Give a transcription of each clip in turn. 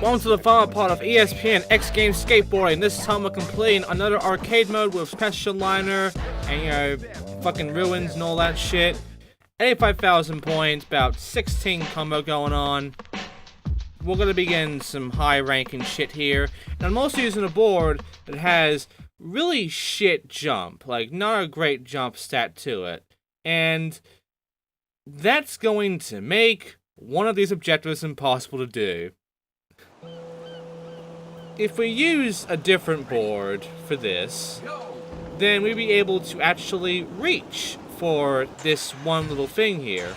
Welcome to the final part of ESPN X Games Skateboarding. This time we're completing another arcade mode with Special Liner and, fucking ruins and all that shit. 85,000 points, about 16 combo going on. We're gonna be getting some high ranking shit here. And I'm also using a board that has really shit jump. Like, not a great jump stat to it. And that's going to make one of these objectives impossible to do. If we use a different board for this, then we'd be able to actually reach for this one little thing here.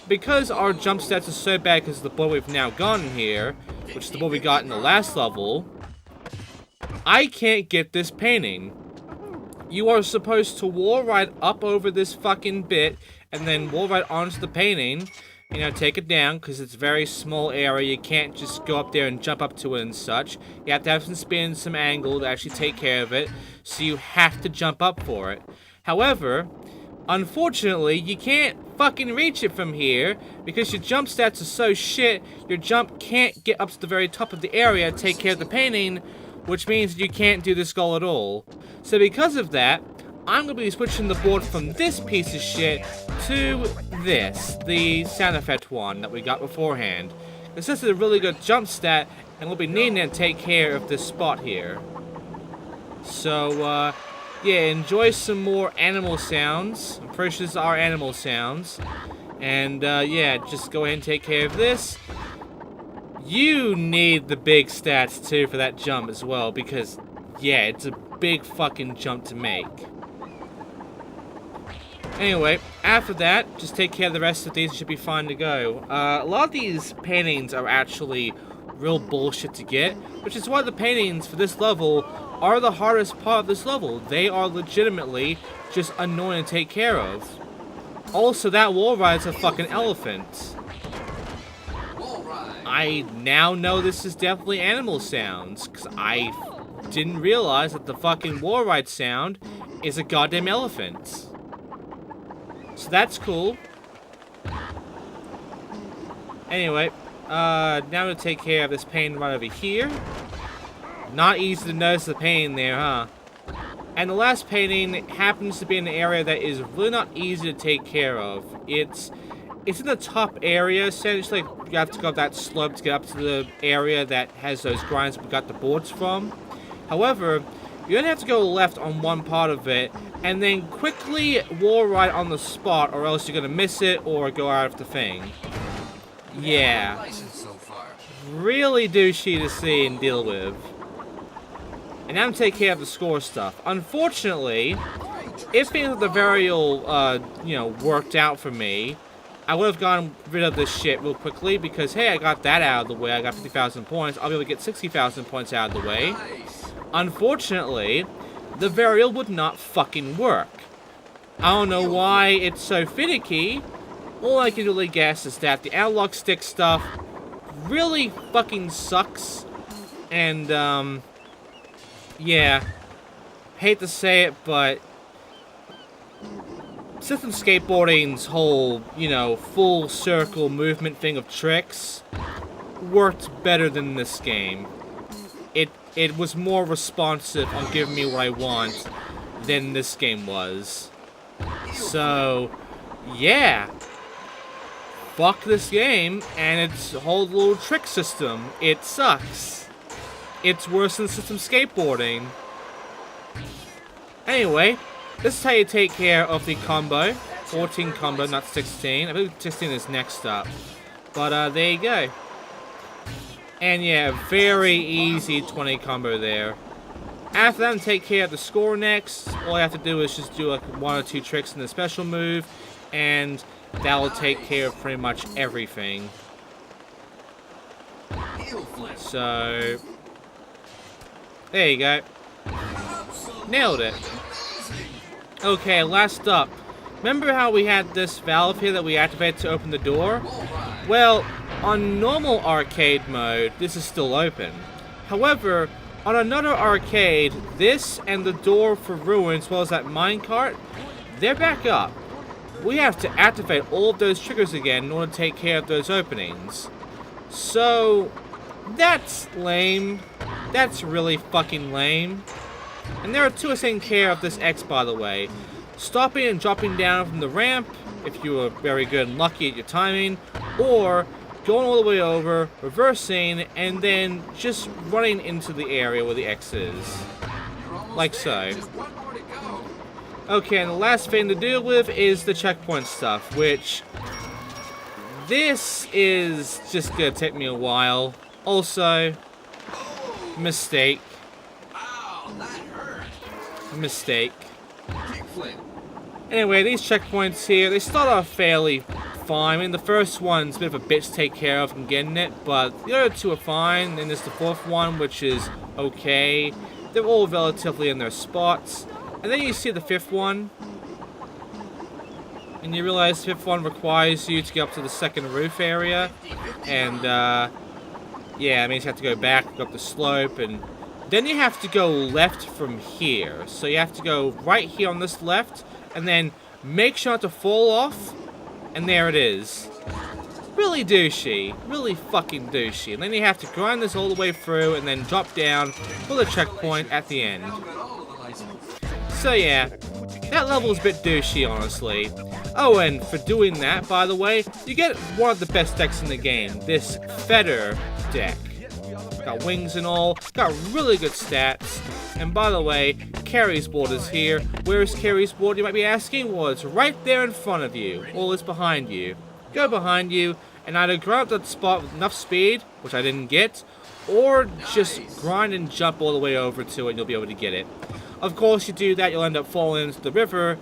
Because our jump stats are so bad because of the board we've now gotten here, which is the board we got in the last level, I can't get this painting. You are supposed to wall ride up over this fucking bit and then wall ride onto the painting. You know, take it down, because it's a very small area. You can't just go up there and jump up to it and such. You have to have some spin, some angle to actually take care of it. So you have to jump up for it. However, unfortunately, you can't fucking reach it from here, because your jump stats are so shit, your jump can't get up to the very top of the area to take care of the painting, which means you can't do this goal at all. So because of that, I'm going to be switching the board from this piece of shit to this, the sound effect one that we got beforehand. This is a really good jump stat, and we'll be needing to take care of this spot here. So, yeah, enjoy some more animal sounds. I'm pretty sure these are animal sounds. And, yeah, just go ahead and take care of this. You need the big stats, too, for that jump as well, because, yeah, it's a big fucking jump to make. Anyway, after that, just take care of the rest of these, should be fine to go. A lot of these paintings are actually real bullshit to get, which is why the paintings for this level are the hardest part of this level. They are legitimately just annoying to take care of. Also, that wall ride's a fucking elephant. I now know this is definitely animal sounds, because I didn't realize that the fucking wall ride sound is a goddamn elephant. So that's cool. Anyway, now I'm gonna take care of this pain right over here. Not easy to notice the pain there, huh? And the last painting happens to be in an area that is really not easy to take care of. It's in the top area, essentially. Like, you have to go up that slope to get up to the area that has those grinds we got the boards from. However, you're gonna have to go left on one part of it, and then quickly wall ride on the spot, or else you're gonna miss it or go out of the thing. Yeah. Really douchey to see and deal with. And now I'm taking care of the score stuff. Unfortunately, if things at the varial, worked out for me, I would have gotten rid of this shit real quickly, because, hey, I got that out of the way. I got 50,000 points. I'll be able to get 60,000 points out of the way. Unfortunately, the varial would not fucking work. I don't know why it's so finicky. All I can really guess is that the analog stick stuff really fucking sucks. And, yeah. Hate to say it, but System Skateboarding's whole, full circle movement thing of tricks worked better than this game. It was more responsive on giving me what I want than this game was. So, yeah. Fuck this game and its whole little trick system. It sucks. It's worse than System Skateboarding. Anyway, this is how you take care of the combo. 14 combo, not 16. I believe 16 is next up. But, there you go. And yeah, very easy 20 combo there. After that, take care of the score next. All I have to do is just do like 1 or 2 tricks in the special move, and that'll take care of pretty much everything. So, there you go. Nailed it. Okay, last up. Remember how we had this valve here that we activated to open the door? Well, on normal arcade mode, this is still open. However, on another arcade, this and the door for ruins, as well as that minecart, they're back up. We have to activate all of those triggers again in order to take care of those openings. So, That's lame. That's really fucking lame. And there are two ways taking care of this X, by the way. Stopping and dropping down from the ramp, if you were very good and lucky at your timing, or going all the way over, reversing, and then just running into the area where the X is. Like so. Okay, and the last thing to deal with is the checkpoint stuff, which... this is just gonna take me a while. Also, mistake. Mistake. Anyway, these checkpoints here, they start off fairly fine. I mean, the first one's a bit of a bitch to take care of and getting it, but the other two are fine. Then there's the fourth one, which is okay. They're all relatively in their spots. And then you see the fifth one, and you realize the fifth one requires you to get up to the second roof area. And, yeah, it means you have to go back, go up the slope, and then you have to go left from here. So you have to go right here on this left, and then make sure not to fall off, and there it is. Really douchey. Really fucking douchey. And then you have to grind this all the way through, and then drop down for the checkpoint at the end. So yeah, that level is a bit douchey, honestly. Oh, and for doing that, by the way, you get one of the best decks in the game. This Feather deck. Got wings and all, got really good stats. And by the way, Carrie's board is here. Where is Carrie's board, you might be asking? Well, it's right there in front of you, or it's behind you. Go behind you, and either grab that spot with enough speed, which I didn't get, or just grind and jump all the way over to it and you'll be able to get it. Of course, you do that, you'll end up falling into the river,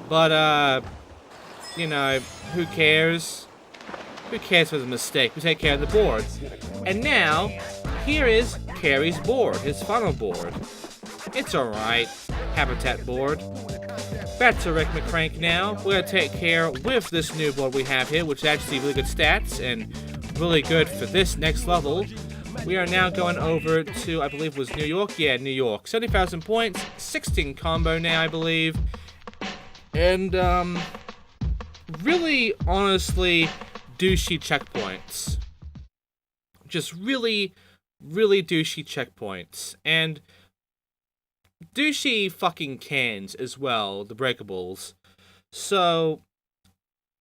but, you know, who cares? Who cares if it's a mistake? We take care of the board. And now, here is Carrie's board, his final board. It's alright. Habitat board. Back to Rick McCrank now. We're going to take care with this new board we have here, which is actually really good stats and really good for this next level. We are now going over to, I believe it was New York? Yeah, New York. 70,000 points, 16 combo now, I believe. And, really, honestly, douchey checkpoints. Just really, really douchey checkpoints. And douchey fucking cans as well, the breakables. So,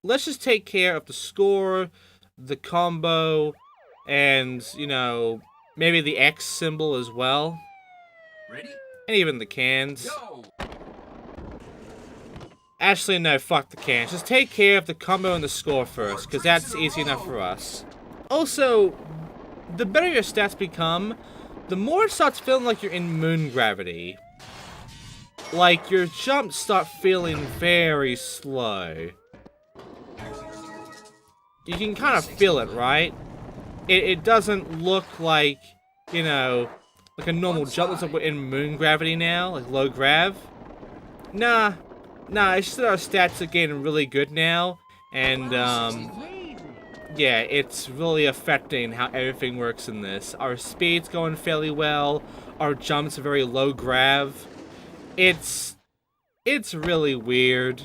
let's just take care of the score, the combo, and, you know, maybe the X symbol as well. Ready? And even the cans. Go. Actually, no, fuck the cans. Just take care of the combo and the score first, because that's easy enough for us. Also, the better your stats become, the more it starts feeling like you're in moon gravity. Like, your jumps start feeling very slow. You can kind of feel it, right? It doesn't look like, you know, like a normal jump. Looks like we're in moon gravity now, like low grav. Nah, it's just that our stats are getting really good now, and, yeah, it's really affecting how everything works in this. Our speed's going fairly well, our jumps are very low grav. It's really weird.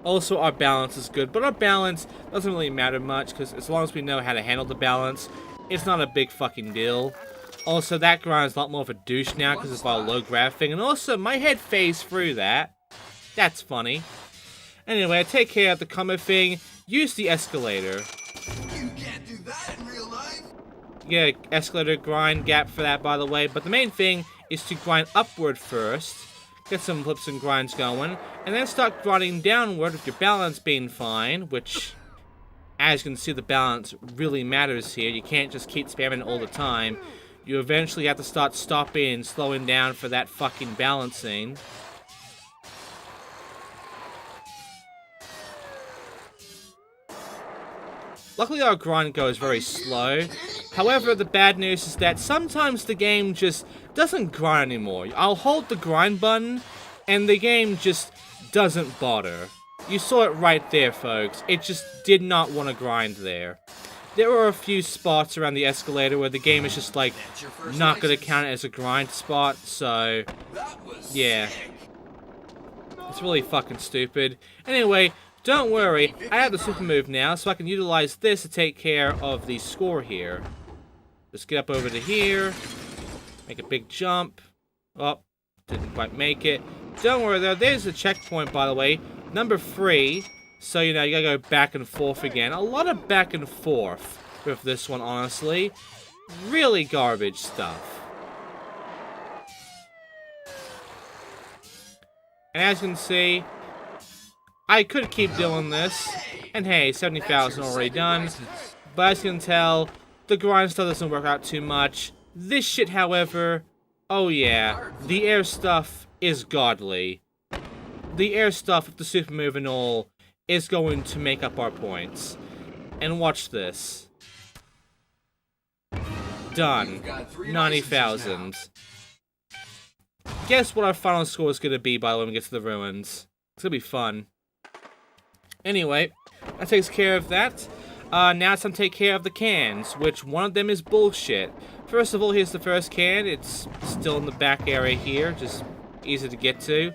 Also, our balance is good, but our balance doesn't really matter much, because as long as we know how to handle the balance, it's not a big fucking deal. Also, that grind's a lot more of a douche now, because it's about a low grav thing, and also, my head phased through that. That's funny. Anyway, I take care of the combo thing, use the escalator. You can't do that in real life. Yeah, escalator grind gap for that, by the way, but the main thing is to grind upward first, get some flips and grinds going, and then start grinding downward with your balance being fine, which, as you can see, the balance really matters here. You can't just keep spamming it all the time. You eventually have to start stopping and slowing down for that fucking balancing. Luckily, our grind goes very slow. However, the bad news is that sometimes the game just doesn't grind anymore. I'll hold the grind button, and the game just doesn't bother. You saw it right there, folks. It just did not want to grind there. There were a few spots around the escalator where the game is just, like, not going to count it as a grind spot, so, yeah. It's really fucking stupid. Anyway, don't worry, I have the super move now, so I can utilize this to take care of the score here. Just get up over to here. Make a big jump. Oh, didn't quite make it. Don't worry though, there's a checkpoint, by the way. Number 3. So, you know, you gotta go back and forth again. A lot of back and forth with this one, honestly. Really garbage stuff. And as you can see, I could keep doing this. And hey, 70,000 already done. But as you can tell, the grind stuff doesn't work out too much. This shit, however, oh yeah, the air stuff is godly. The air stuff with the super move and all is going to make up our points. And watch this. Done. 90,000. Guess what our final score is going to be, by the way, when we get to the ruins. It's going to be fun. Anyway, that takes care of that. Now it's time to take care of the cans, which one of them is bullshit. First of all, here's the first can. It's still in the back area here, just easy to get to.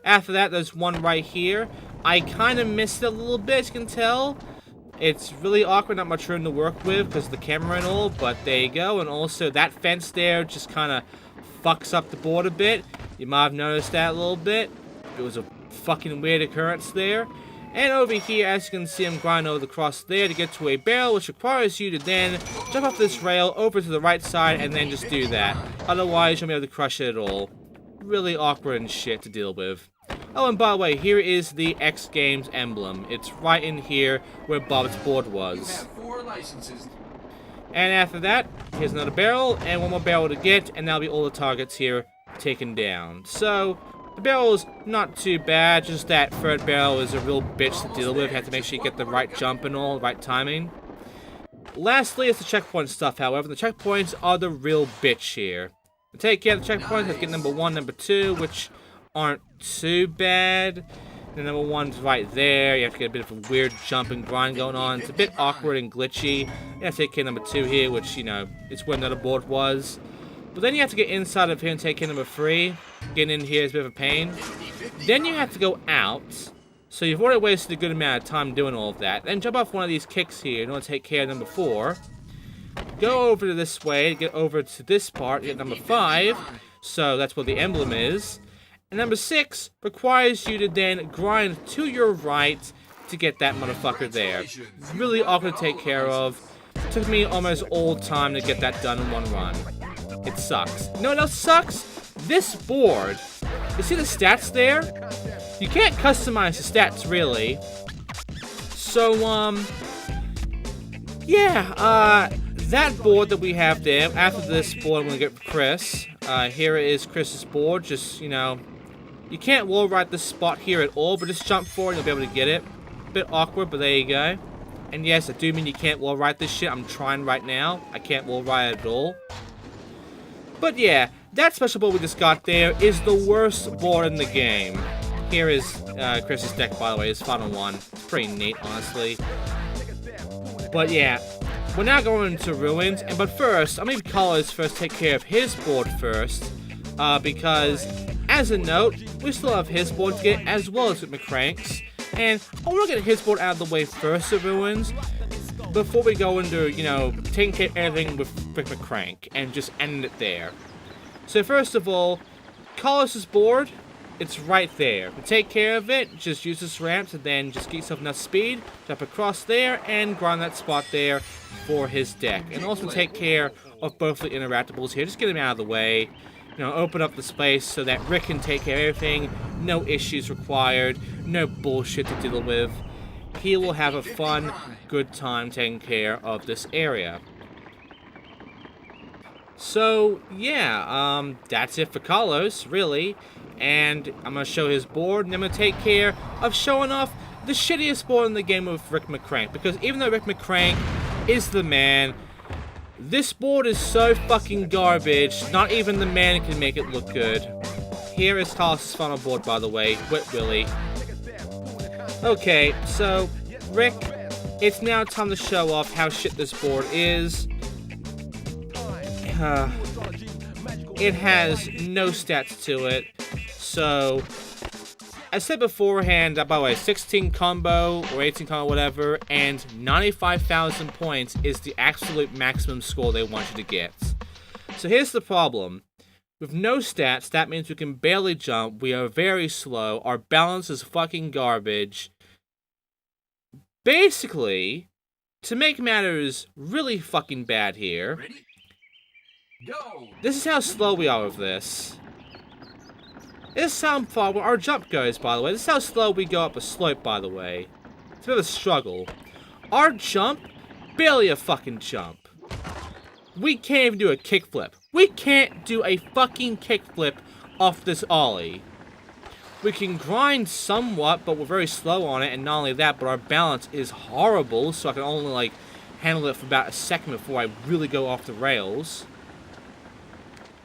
After that, there's one right here. I kind of missed it a little bit, as you can tell. It's really awkward, not much room to work with because of the camera and all, but there you go. And also, that fence there just kind of fucks up the board a bit. You might have noticed that a little bit. It was a fucking weird occurrence there. And over here, as you can see, I'm grinding over across there to get to a barrel, which requires you to then jump off this rail over to the right side and then just do that. Otherwise, you won't be able to crush it at all. Really awkward and shit to deal with. Oh, and by the way, here is the X Games emblem. It's right in here where Bob's board was. And after that, here's another barrel, and one more barrel to get, and that'll be all the targets here taken down. So, the barrel's not too bad, just that third barrel is a real bitch to deal with. You have to make sure you get the right jump and all, the right timing. Lastly, it's the checkpoint stuff, however. The checkpoints are the real bitch here. To take care of the checkpoints, you have to get number 1, number 2, which aren't too bad. The number 1's right there. You have to get a bit of a weird jump and grind going on. It's a bit awkward and glitchy. You have to take care of number 2 here, which, you know, is where another board was. But then you have to get inside of here and take care of number 3. Getting in here is a bit of a pain. Then you have to go out. So you've already wasted a good amount of time doing all of that. Then jump off one of these kicks here in order to take care of number 4. Go over to this way, get over to this part, get number 5. So that's where the emblem is. And number 6 requires you to then grind to your right to get that motherfucker there. Really awkward to take care of. It took me almost all time to get that done in one run. It sucks. You know what else sucks? This board. You see the stats there? You can't customize the stats, really. So, yeah, that board that we have there, after this board, I'm gonna get Chris. Here is Chris's board, just, you know, you can't wall ride this spot here at all, but just jump forward and you'll be able to get it. Bit awkward, but there you go. And yes, I do mean you can't wall ride this shit. I'm trying right now. I can't wall ride it at all. But yeah, that special board we just got there is the worst board in the game. Here is Chris's deck, by the way, his final one. It's pretty neat, honestly. But yeah, we're now going into ruins. But first, I'm going to have Carlos first take care of his board first. Because, as a note, we still have his board to get, as well as with McCrank's. And I want to get his board out of the way first of ruins, before we go into, you know, taking care of everything with Rick McCrank, and just end it there. So first of all, Carlos's board, it's right there. To take care of it, just use this ramp to then just get yourself enough speed, jump across there, and grind that spot there for his deck. And also take care of both the interactables here. Just get them out of the way. You know, open up the space so that Rick can take care of everything. No issues required. No bullshit to deal with. He will have a fun, good time taking care of this area. So, yeah, that's it for Carlos, really. And I'm going to show his board, and I'm going to take care of showing off the shittiest board in the game with Rick McCrank. Because even though Rick McCrank is the man, this board is so fucking garbage, not even the man can make it look good. Here is Carlos's final board, by the way, with Willie. Okay, so, Rick, it's now time to show off how shit this board is. It has no stats to it, so I said beforehand that, by the way, 16 combo or 18 combo, whatever, and 95,000 points is the absolute maximum score they want you to get. So here's the problem. With no stats, that means we can barely jump, we are very slow, our balance is fucking garbage. Basically, to make matters really fucking bad here, Ready? Go! this is how slow we are with this. This is how far our jump goes, by the way. This is how slow we go up a slope, by the way. It's a bit of a struggle. Our jump, barely a fucking jump. We can't even do a kickflip. We can't do a fucking kickflip off this ollie. We can grind somewhat, but we're very slow on it, and not only that, but our balance is horrible, so I can only, like, handle it for about a second before I really go off the rails.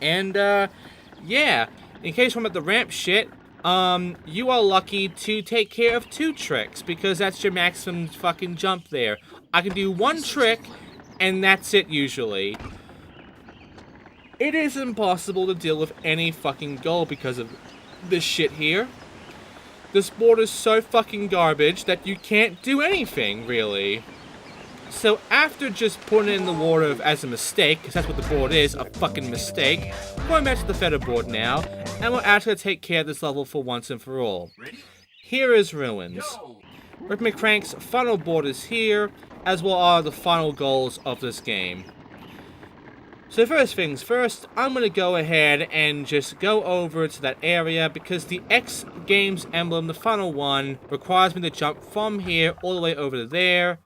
And, yeah. In case I'm at the ramp shit, you are lucky to take care of 2 tricks, because that's your maximum fucking jump there. I can do 1 trick, and that's it usually. It is impossible to deal with any fucking goal because of this shit here. This board is so fucking garbage that you can't do anything, really. So after just putting it in the water as a mistake, because that's what the board is, a fucking mistake, we're going back to the feather board now, and we'll actually take care of this level for once and for all. Here is Ruins. Rick McCrank's final board is here, as well are the final goals of this game. So first things first, I'm going to go ahead and just go over to that area because the X Games emblem, the final one, requires me to jump from here all the way over to there,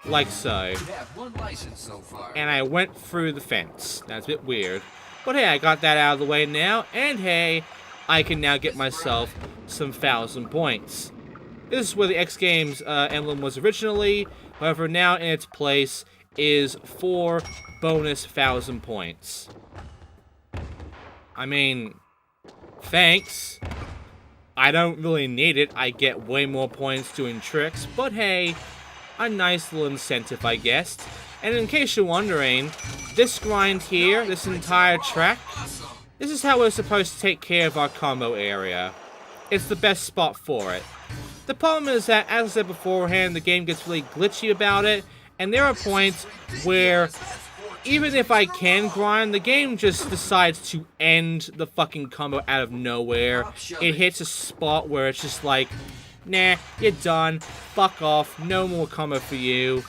like so. You have 1 license so far. And I went through the fence. That's a bit weird. But hey, I got that out of the way now, and hey, I can now get myself some 1,000 points. This is where the X Games emblem was originally, however now in its place is 4 bonus 1,000 points. I mean, thanks. I don't really need it. I get way more points doing tricks, but hey, a nice little incentive, I guess. And in case you're wondering, this grind here, this entire track, this is how we're supposed to take care of our combo area. It's the best spot for it. The problem is that, as I said beforehand, the game gets really glitchy about it, and there are points where even if I can grind, the game just decides to end the fucking combo out of nowhere. It hits a spot where it's just like, nah, you're done, fuck off, no more combo for you.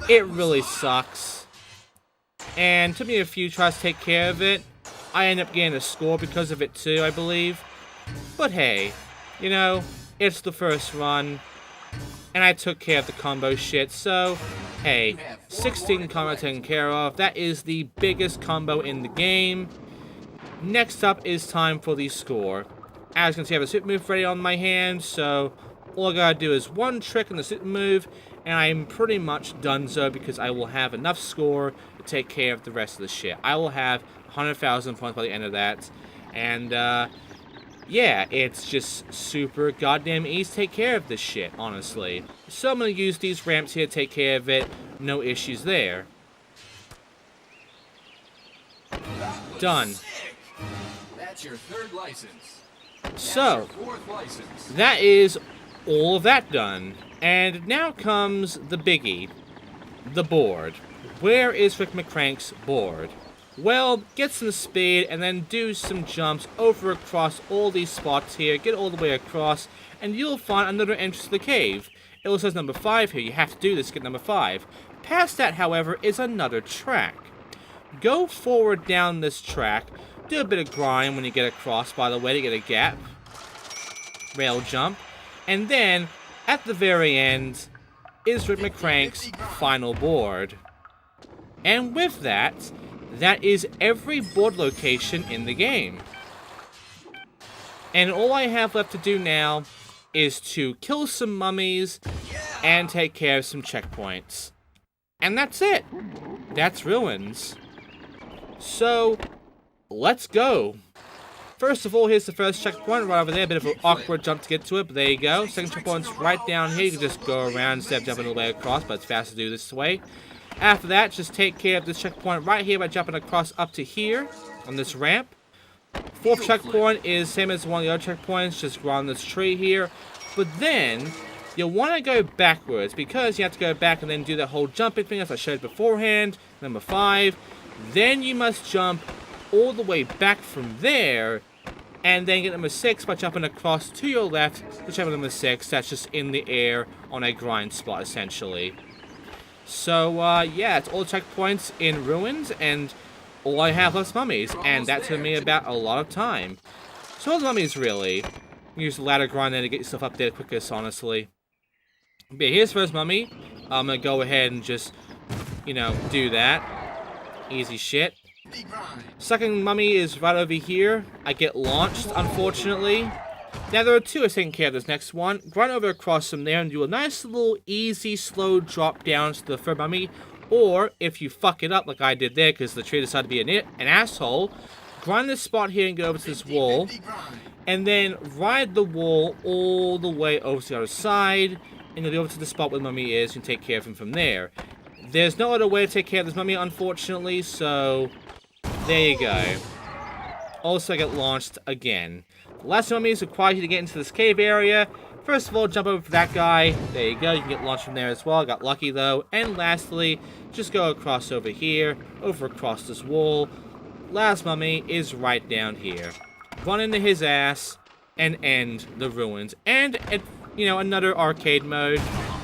It really sucks. And it took me a few tries to take care of it. I end up getting a score because of it too, I believe. But hey, you know, it's the first run. And I took care of the combo shit, so hey, 16 combo taken care of. That is the biggest combo in the game. Next up is time for the score. As you can see, I have a super move ready on my hand, so all I gotta do is 1 trick in the super move, and I'm pretty much donezo because I will have enough score to take care of the rest of the shit. I will have 100,000 points by the end of that, and yeah, it's just super goddamn easy to take care of this shit, honestly. So I'm going to use these ramps here to take care of it. No issues there. Done. That's your 3rd license. So, That's your 4th license. that is all of that done. And now comes the biggie. The board. Where is Rick McCrank's board? Well, get some speed and then do some jumps over across all these spots here, get all the way across, and you'll find another entrance to the cave. It will says number 5 here, you have to do this to get number 5. Past that, however, is another track. Go forward down this track, do a bit of grind when you get across, by the way, to get a gap. Rail jump. And then, at the very end, is Rick McCrank's final board. And with that, that is every board location in the game. And all I have left to do now is to kill some mummies and take care of some checkpoints. And that's it. That's Ruins. So, let's go. First of all, here's the first checkpoint right over there. A bit of an awkward jump to get to it, but there you go. Second checkpoint's right down here. You can just go around instead of jumping all the way across, but it's faster to do this way. After that, just take care of this checkpoint right here by jumping across up to here on this ramp. Fourth checkpoint is same as one of the other checkpoints, just around this tree here. But then, you'll want to go backwards, because you have to go back and then do that whole jumping thing as I showed beforehand. Number 5. Then you must jump all the way back from there, and then get number 6 by jumping across to your left, whichever number 6, that's just in the air on a grind spot, essentially. So, yeah, it's all checkpoints in ruins, and all I have left is mummies, and that took me about a lot of time. So all the mummies, really. Use the ladder grind then to get yourself up there the quickest, honestly. But yeah, here's first mummy. I'm gonna go ahead and just, you know, do that. Easy shit. Second mummy is right over here. I get launched, unfortunately. Now there are 2 taking care of this next one. Grind over across from there and do a nice little easy, slow drop down to the third mummy. Or, if you fuck it up like I did there because the tree decided to be an asshole, grind this spot here and go over to this wall. And then ride the wall all the way over to the other side. And you'll be over to the spot where the mummy is and take care of him from there. There's no other way to take care of this mummy, unfortunately, so there you go. Also, I get launched again. The last mummies require you to get into this cave area. First of all, jump over for that guy. There you go, you can get launched from there as well. I got lucky though. And lastly, just go across over here, over across this wall. Last mummy is right down here. Run into his ass and end the ruins. And, you know, another arcade mode,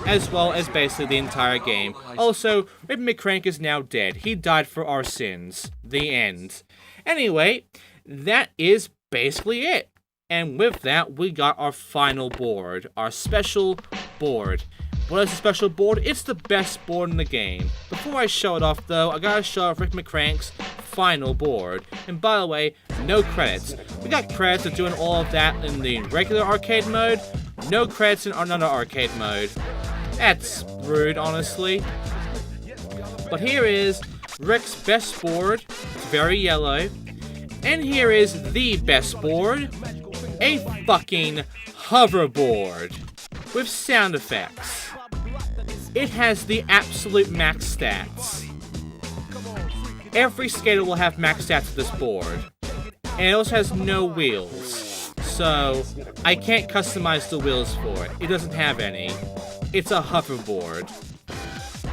as well as basically the entire game. Also, Rip McCrank is now dead. He died for our sins. The end. Anyway, that is basically it. And with that, we got our final board. Our special board. What is a special board? It's the best board in the game. Before I show it off, though, I gotta show off Rick McCrank's final board. And by the way, no credits. We got credits for doing all of that in the regular arcade mode. No credits in another arcade mode. That's rude, honestly. But here is Rick's best board. It's very yellow. And here is the best board. A fucking hoverboard. With sound effects. It has the absolute max stats. Every skater will have max stats with this board. And it also has no wheels. So, I can't customize the wheels for it. It doesn't have any. It's a hoverboard.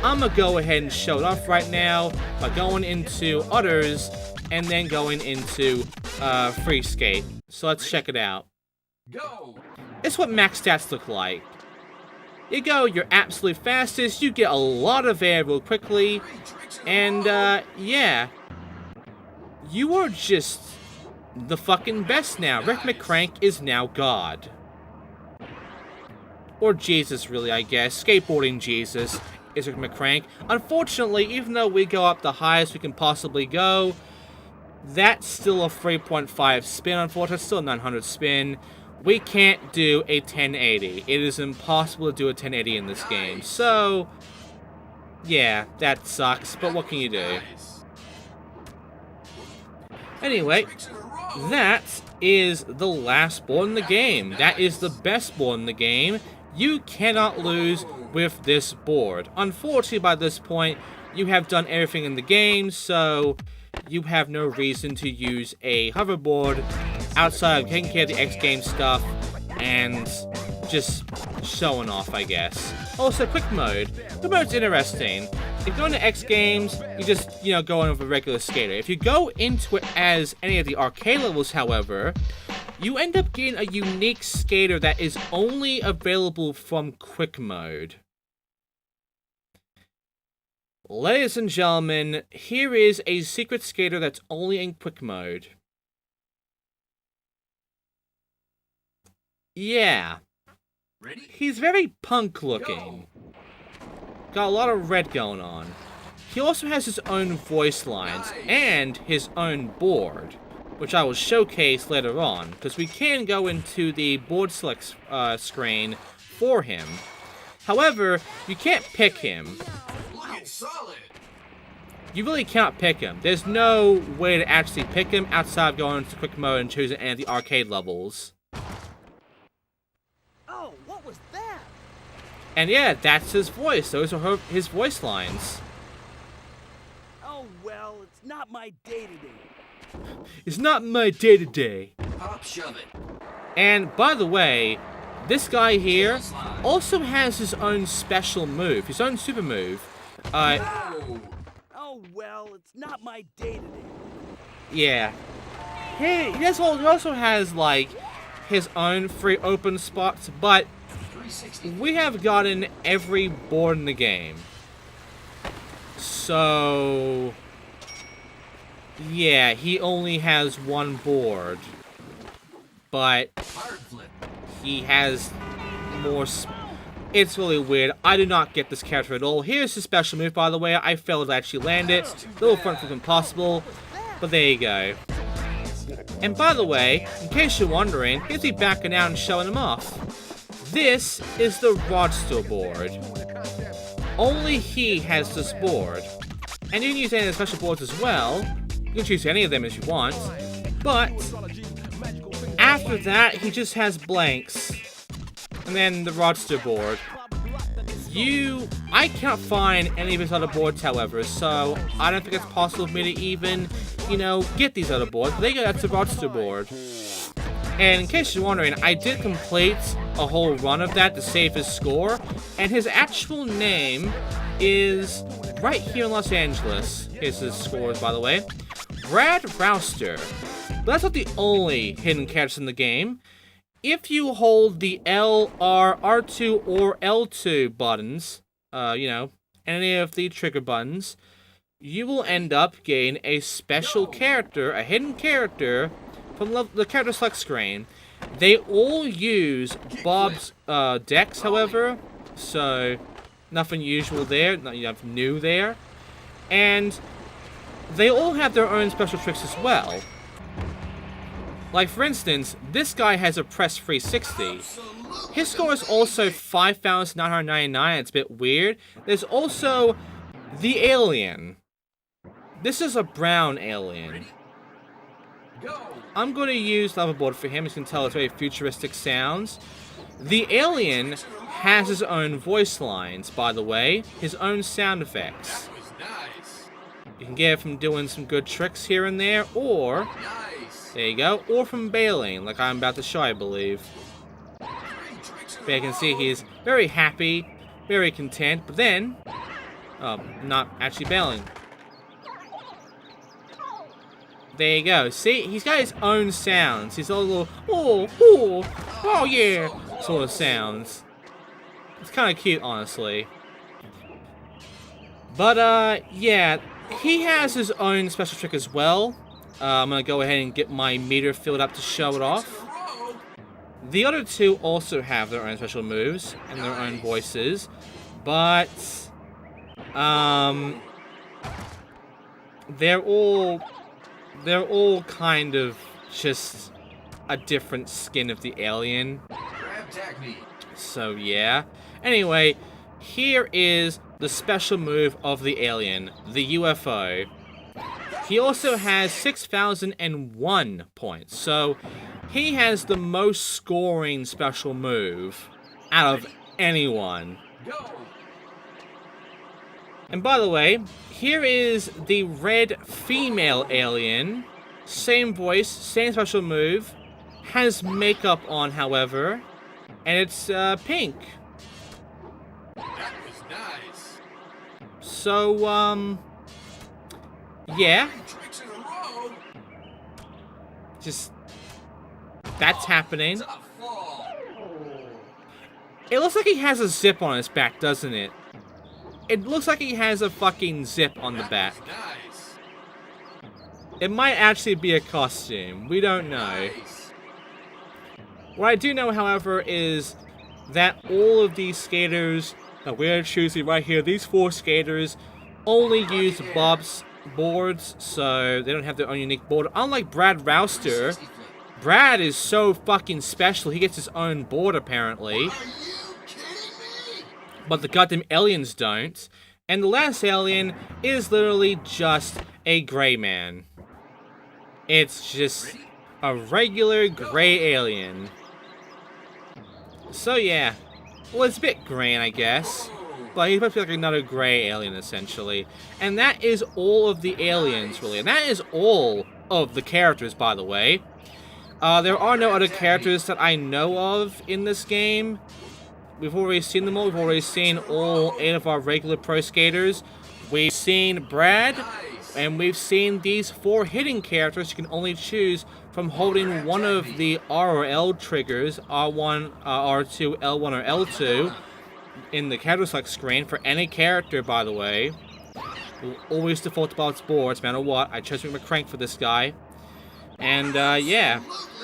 I'm gonna go ahead and show it off right now by going into others and then going into free skate. So let's check it out. Go! It's what max stats look like. You go your absolute fastest, you get a lot of air real quickly, and yeah. You are just the fucking best now. Rick McCrank is now God. Or Jesus, really, I guess. Skateboarding Jesus is Rick McCrank. Unfortunately, even though we go up the highest we can possibly go, that's still a 3.5 spin, unfortunately. It's still a 900 spin. We can't do a 1080. It is impossible to do a 1080 in this game. So, yeah, that sucks, but what can you do? Anyway, that is the last board in the game. That is the best board in the game. You cannot lose with this board. Unfortunately, by this point, you have done everything in the game, so you have no reason to use a hoverboard outside of taking care of the X Games stuff and just showing off, I guess. Also, quick mode. The mode's interesting. If you go into X Games, you just, you know, go in with a regular skater. If you go into it as any of the arcade levels, however, you end up getting a unique skater that is only available from quick mode. Ladies and gentlemen, here is a secret skater that's only in quick mode. Yeah. Ready? He's very punk looking. Got a lot of red going on. He also has his own voice lines and his own board, which I will showcase later on, because we can go into the board select screen for him. However, you can't pick him. Looking solid. You really can't pick him. There's no way to actually pick him outside of going into quick mode and choosing any of the arcade levels. Oh, what was that? And yeah, that's his voice. Those are his voice lines. Oh, well, it's not my day today. It's not my day-to-day. Pop shove it. And by the way, this guy here also has his own special move, his own super move. Whoa. Oh, well, it's not my day-to-day. Yeah. He also has, like, his own free open spots, but 360. we have gotten every board in the game. So... yeah, he only has one board. But Hard flip. he has more... it's really weird. I do not get this character at all. Here's his special move, by the way. I failed to actually land it. Little front flip impossible. But there you go. And by the way, in case you're wondering, here's me backing out and showing him off. This is the Rodster Board. Only he has this board. And you can use any of the special boards as well. You can choose any of them if you want. But after that, he just has blanks. And then the Rodster Board. I can't find any of his other boards, however, so I don't think it's possible for me to even, get these other boards. But there you go, that's the Rodster Board. And in case you're wondering, I did complete a whole run of that to save his score, and his actual name is right here in Los Angeles. Here's his scores, by the way. Brad Rodster. But that's not the only hidden characters in the game. If you hold the L, R, R2, or L2 buttons, any of the trigger buttons, you will end up getting a special character, a hidden character, from the character select screen. They all use Bob's decks, however, so nothing usual there, nothing new there. And they all have their own special tricks as well. Like, for instance, this guy has a press 360. His score is also 5,999. It's a bit weird. There's also the alien. This is a brown alien. I'm going to use Hoverboard for him. You can tell it's very futuristic sounds. The alien has his own voice lines, by the way. His own sound effects. You can get it from doing some good tricks here and there, or... there you go. Or from bailing, like I'm about to show, I believe. But you can see he's very happy, very content, but then... not actually bailing. There you go. See, he's got his own sounds. He's all little, oh yeah, sort of sounds. It's kind of cute, honestly. But, yeah, he has his own special trick as well. I'm going to go ahead and get my meter filled up to show it off. The other two also have their own special moves and their own voices, but they're all kind of just a different skin of the alien. So yeah. Anyway, here is the special move of the alien, the UFO. He also has 6,001 points, so he has the most scoring special move out of anyone. And by the way, here is the red female alien. Same voice, same special move. Has makeup on, however, and it's pink. That was nice. So, yeah. Just, that's happening. It looks like he has a zip on his back, doesn't it? It looks like he has a fucking zip on the back. It might actually be a costume. We don't know. What I do know, however, is that all of these skaters that we're choosing right here, these 4 skaters, only use Bob's boards, so they don't have their own unique board. Unlike Brad Rodster, Brad is so fucking special, he gets his own board apparently. But the goddamn aliens don't. And the last alien is literally just a gray man. It's just a regular gray alien. So yeah, well, it's a bit gray, I guess. But he's supposed to be like another gray alien, essentially. And that is all of the aliens, really. And that is all of the characters, by the way. There are no other characters that I know of in this game. We've already seen them all. We've already seen all 8 of our regular pro skaters. We've seen Brad, and we've seen these 4 hidden characters you can only choose from holding one of the R or L triggers, R1, R2, L1, or L2, in the character select screen for any character, by the way. We'll always default to Rodster Board, no matter what. I chose McCrank for this guy. And, yeah.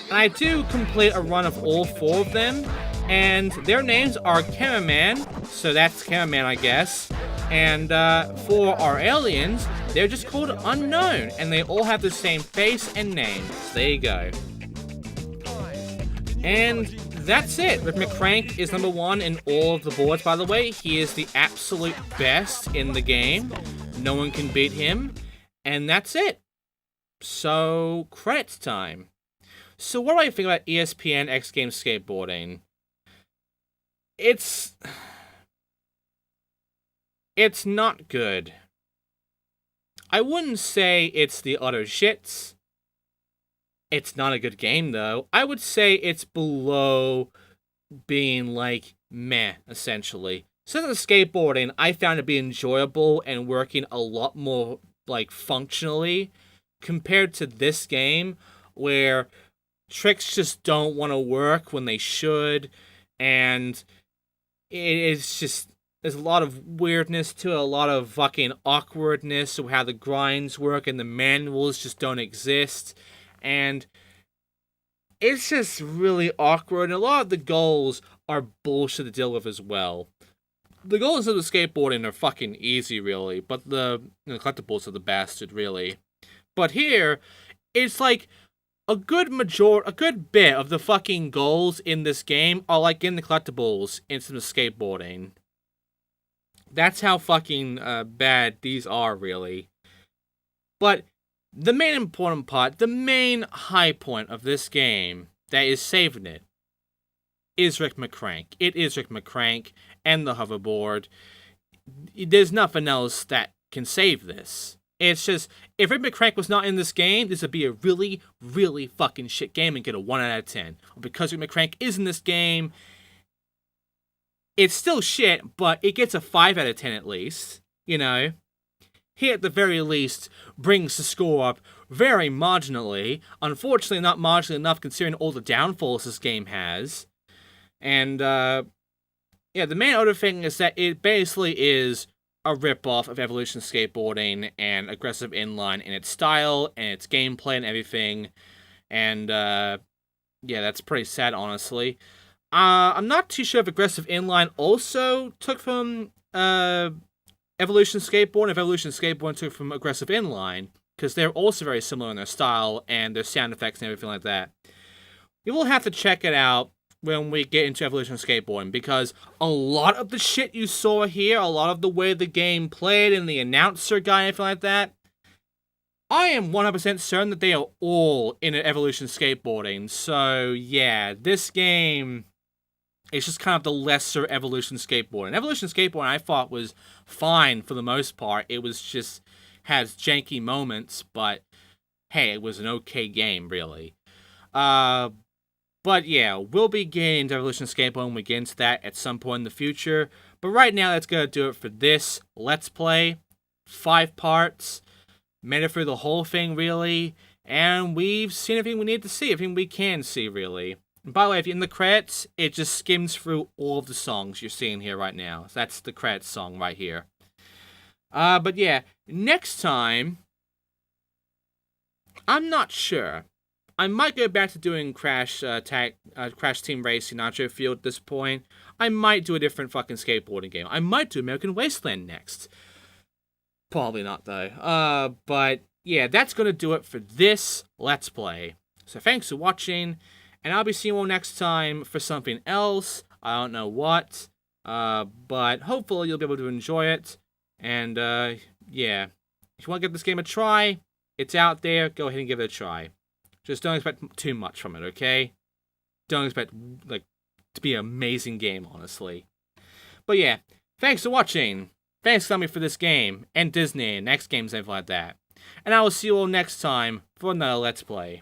And I do complete a run of all 4 of them. And their names are Cameraman, so that's Cameraman, I guess. And for our aliens, they're just called Unknown, and they all have the same face and name. So there you go. And that's it. Rick McCrank is number 1 in all of the boards, by the way. He is the absolute best in the game. No one can beat him. And that's it. So, credits time. So what do I think about ESPN X Games Skateboarding? It's not good. I wouldn't say it's the utter shits. It's not a good game, though. I would say it's below being, like, meh, essentially. Since the skateboarding, I found it to be enjoyable and working a lot more, like, functionally compared to this game, where tricks just don't want to work when they should, and it's just, there's a lot of weirdness to it, a lot of fucking awkwardness of how the grinds work, and the manuals just don't exist, and it's just really awkward, and a lot of the goals are bullshit to deal with as well. The goals of the skateboarding are fucking easy, really, but the collectibles are the bastard, really. But here, it's like a good bit of the fucking goals in this game are like in the collectibles instead of skateboarding. That's how fucking bad these are, really. But the main important part, the main high point of this game that is saving it, is Rick McCrank. It is Rick McCrank and the hoverboard. There's nothing else that can save this. It's just, if Rick McCrank was not in this game, this would be a really, really fucking shit game and get a 1 out of 10. Because Rick McCrank is in this game, it's still shit, but it gets a 5 out of 10 at least. You know? He, at the very least, brings the score up very marginally. Unfortunately, not marginally enough considering all the downfalls this game has. And, yeah, the main other thing is that it basically is a ripoff of Evolution Skateboarding and Aggressive Inline in its style and its gameplay and everything. And, yeah, that's pretty sad, honestly. I'm not too sure if Aggressive Inline also took from Evolution Skateboarding, if Evolution Skateboarding took from Aggressive Inline, because they're also very similar in their style and their sound effects and everything like that. You will have to check it out when we get into Evolution Skateboarding, because a lot of the shit you saw here, a lot of the way the game played and the announcer guy and everything like that, I am 100% certain that they are all in Evolution Skateboarding. So, yeah, this game is just kind of the lesser Evolution Skateboarding. Evolution Skateboarding I thought was fine for the most part. It was just, has janky moments, but hey, it was an okay game, really. But yeah, we'll be getting into Evolution Skateboarding when we get into that at some point in the future. But right now, that's going to do it for this Let's Play. 5 parts. Made it through the whole thing, really. And we've seen everything we need to see. Everything we can see, really. And by the way, if you're in the credits, it just skims through all of the songs you're seeing here right now. That's the credits song right here. But yeah, next time, I'm not sure. I might go back to doing Crash Team Racing Nitro Field at this point. I might do a different fucking skateboarding game. I might do American Wasteland next. Probably not, though. But yeah, that's going to do it for this Let's Play. So thanks for watching, and I'll be seeing you all next time for something else. I don't know what. But hopefully you'll be able to enjoy it. And yeah, if you want to give this game a try, it's out there. Go ahead and give it a try. Just don't expect too much from it, okay? Don't expect, like, to be an amazing game, honestly. But yeah, thanks for watching. Thanks for coming for this game, and Disney, and X Games, and everything like that. and I will see you all next time for another Let's Play.